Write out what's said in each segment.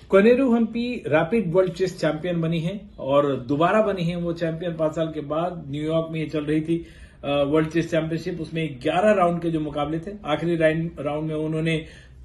Koneru Humpy rapid world chess champion बनी है और दोबारा बनी है वो चैंपियन 5 साल के बाद। न्यूयॉर्क में ये चल रही थी वर्ल्ड चेस चैंपियनशिप। उसमें 11 राउंड के जो मुकाबले थे, आखिरी राउंड में उन्होंने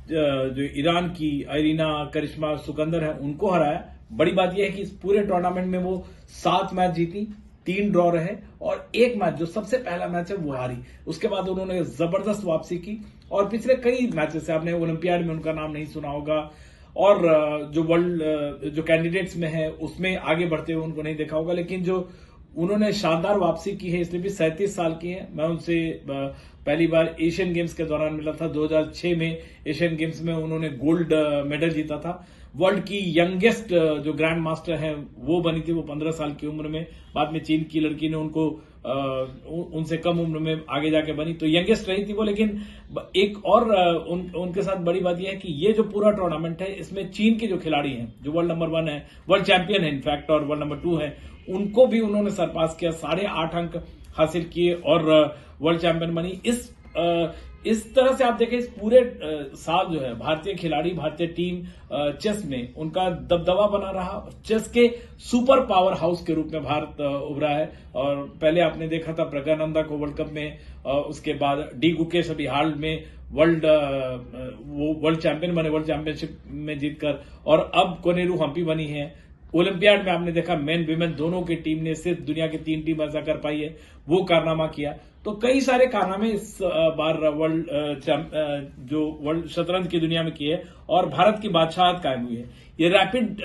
जो ईरान की अरीना करिश्मा सुकंदर है उनको हराया। बड़ी बात यह है कि इस पूरे टूर्नामेंट में वो 7 मैच जीती, 3 ड्रॉ रहे और 1 मैच जो सबसे पहला मैच है वो हारी। उसके बाद उन्होंने जबरदस्त वापसी की और पिछले कई मैचेस से आपने ओलंपियाड में उनका नाम नहीं सुना होगा और जो वर्ल्ड जो कैंडिडेट्स में है उसमें आगे बढ़ते हुए उनको नहीं देखा होगा, लेकिन जो उन्होंने शानदार वापसी की है, इसलिए भी 37 साल की है। मैं उनसे पहली बार एशियन गेम्स के दौरान मिला था। 2006 में एशियन गेम्स में उन्होंने गोल्ड मेडल जीता था। वर्ल्ड की यंगेस्ट जो ग्रैंड मास्टर है वो बनी थी, वो 15 साल की उम्र में। बाद में चीन की लड़की ने उनको उनसे कम उम्र में आगे जाके बनी, तो यंगेस्ट रही थी वो। लेकिन एक और उनके साथ बड़ी बात यह है कि ये जो पूरा टूर्नामेंट है इसमें चीन के जो खिलाड़ी हैं, जो वर्ल्ड नंबर 1 है, वर्ल्ड चैंपियन है इनफैक्ट, और वर्ल्ड नंबर 2 है, उनको भी उन्होंने सरपास किया, 8.5 अंक हासिल किए और वर्ल्ड चैंपियन बनी। इस तरह से आप देखें इस पूरे साल जो है भारतीय खिलाड़ी, भारतीय टीम चेस में उनका दबदबा बना रहा। चेस के सुपर पावर हाउस के रूप में भारत उभरा है। और पहले आपने देखा था प्रज्ञानंदा को वर्ल्ड कप में, उसके बाद डी गुकेश अभी हाल में वो वर्ल्ड चैंपियन बने, वर्ल्ड चैंपियनशिप में जीतकर, और अब कोनेरू हम्पी बनी है। ओलंपियाड में आपने देखा मेन विमेन दोनों की टीम ने, सिर्फ दुनिया की 3 टीम ऐसा कर पाई है, वो कारनामा किया। तो कई सारे कारनामे इस बार वर्ल्ड शतरंज की दुनिया में किए और भारत की बादशाहत कायम हुई है। ये rapid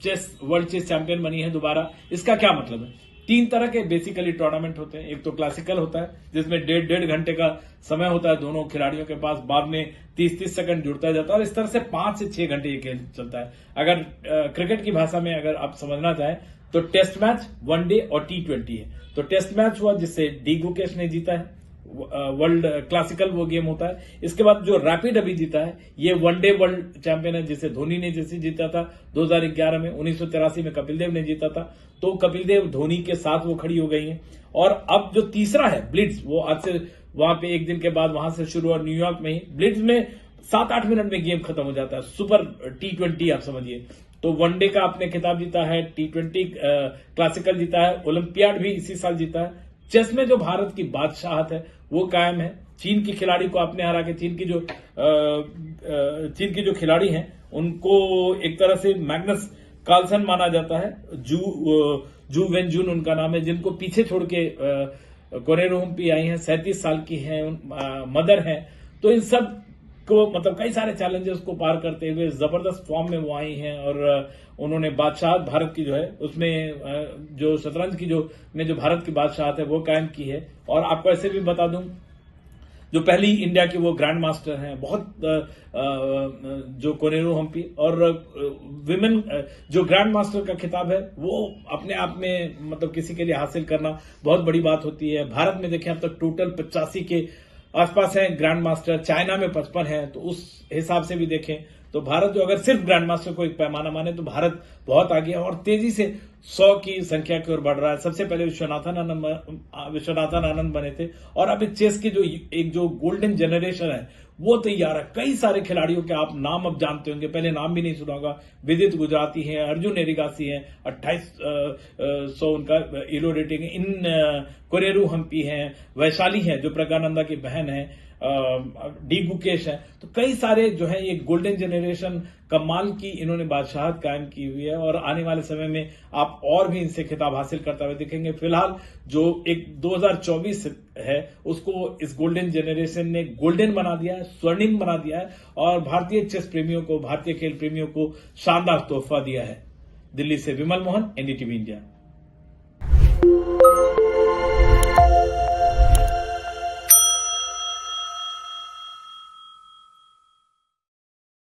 chess world chess champion बनी है दोबारा। इसका क्या मतलब है? 3 तरह के बेसिकली टूर्नामेंट होते हैं। एक तो क्लासिकल होता है जिसमें 1.5 घंटे का समय होता है दोनों खिलाड़ियों के पास, बाद में 30-30 सेकंड जुड़ता जाता है और इस तरह से 5 से 6 घंटे ये खेल चलता है। अगर क्रिकेट की भाषा में अगर आप समझना चाहें तो टेस्ट मैच, वनडे और T20 है। तो टेस्ट मैच हुआ जिससे डी गुकेश ने जीता है, वर्ल्ड क्लासिकल वो गेम होता है। इसके बाद जो रैपिड अभी जीता है ये वनडे वर्ल्ड चैंपियन है, जिसे धोनी ने जैसे जीता था 2011 में, 1983 में कपिल देव ने जीता था। तो कपिल देव धोनी के साथ वो खड़ी हो गई हैं। और अब जो तीसरा है ब्लिट्ज, वो आज से वहां पे 1 दिन के बाद वहां से शुरू और न्यूयॉर्क में ही। ब्लिट्ज में 7-8 मिनट में गेम खत्म हो जाता है। सुपर T20 आप समझिए। तो वनडे का आपने खिताब जीता है, T20 क्लासिकल जीता है, ओलंपियाड भी इसी साल जीता है। चेस में जो भारत की बादशाहत है वो कायम है। चीन की खिलाड़ी को आपने हरा के, चीन की जो खिलाड़ी हैं उनको एक तरह से मैग्नस कार्लसन माना जाता है। जू वेनजुन उनका नाम है, जिनको पीछे छोड़ के कोनेरू हम्पी आई हैं, 37 साल की हैं, मदर हैं। तो इन सब को मतलब कई सारे चैलेंजेस को पार करते हुए जबरदस्त फॉर्म में वो आई हैं और उन्होंने बादशाहत भारत की जो है उसमें जो शतरंज की जो भारत की बादशाहत है वो कायम की है। और आपको ऐसे भी बता दूं, जो पहली इंडिया की वो ग्रैंड मास्टर हैं बहुत जो कोनेरू हम्पी, और विमेन जो ग्रैंड मास्टर का खिताब है वो अपने आप में मतलब किसी के लिए हासिल करना बहुत बड़ी बात होती है। भारत में देखें अब तक टोटल 85 के आसपास है ग्रैंड मास्टर, चाइना में 55 है। तो उस हिसाब से भी देखें तो भारत जो अगर सिर्फ ग्रैंड मास्टर को एक पैमाना माने तो भारत बहुत आगे है और तेजी से 100 की संख्या की ओर बढ़ रहा है। सबसे पहले विश्वनाथन आनंद बने थे और अब चेस की जो गोल्डन जनरेशन है वो तैयार है। कई सारे खिलाड़ियों के आप नाम अब जानते होंगे, पहले नाम भी नहीं सुना होगा। विदित गुजराती है, अर्जुन एरिगासी है, 2800 उनका ईलो रेटिंग है। इन कोनेरू हम्पी है, वैशाली है जो प्रज्ञानंदा की बहन है, डी गुकेश है। तो कई सारे जो है ये गोल्डन जनरेशन कमाल की इन्होंने बादशाहत कायम की हुई है और आने वाले समय में आप और भी इनसे खिताब हासिल करते हुए दिखेंगे। फिलहाल जो एक 2024 है उसको इस गोल्डन जनरेशन ने गोल्डन बना दिया है, स्वर्णिम बना दिया है और भारतीय चेस प्रेमियों को, भारतीय खेल प्रेमियों को शानदार तोहफा दिया है। दिल्ली से विमल मोहन, NDTV इंडिया।